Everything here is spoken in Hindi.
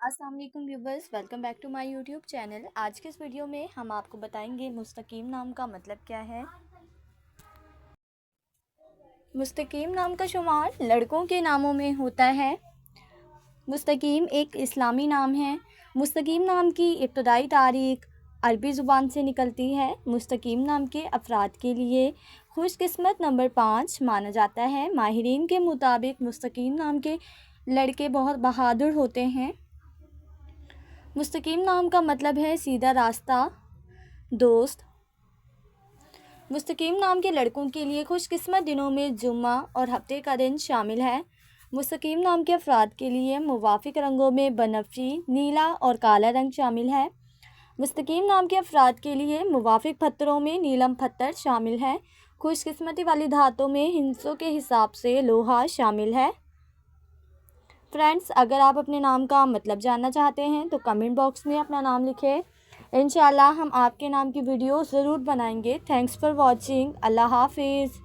अस्सलाम वालेकुम viewers, welcome back to my YouTube channel. आज के इस वीडियो में हम आपको बताएंगे मुस्तकीम नाम का मतलब क्या है। मुस्तकीम नाम का शुमार लड़कों के नामों में होता है। मुस्तकीम एक इस्लामी नाम है। मुस्तकीम नाम की इब्तदाई तारीख अरबी ज़ुबान से निकलती है। मुस्तकीम नाम के अफराद के लिए खुशकिस्मत नंबर 5 माना जाता है। माहिरीन के मुताबिक मुस्तकीम नाम के लड़के बहुत बहादुर होते हैं। मुस्तकीम नाम का मतलब है सीधा रास्ता, दोस्त। मुस्तकीम नाम के लड़कों के लिए खुशकिस्मत दिनों में जुम्मा और हफ्ते का दिन शामिल है। मुस्तकीम नाम के अफराद के लिए मुवाफिक रंगों में बनफशी, नीला और काला रंग शामिल है। मुस्तकीम नाम के अफराद के लिए मुवाफिक पत्थरों में नीलम पत्थर शामिल है। खुशकिस्मती वाली धातों में हिंसों के हिसाब से लोहा शामिल है। फ्रेंड्स, अगर आप अपने नाम का मतलब जानना चाहते हैं तो कमेंट बॉक्स में अपना नाम लिखें। इंशाल्लाह हम आपके नाम की वीडियो ज़रूर बनाएंगे। Thanks for watching. अल्लाह हाफिज़।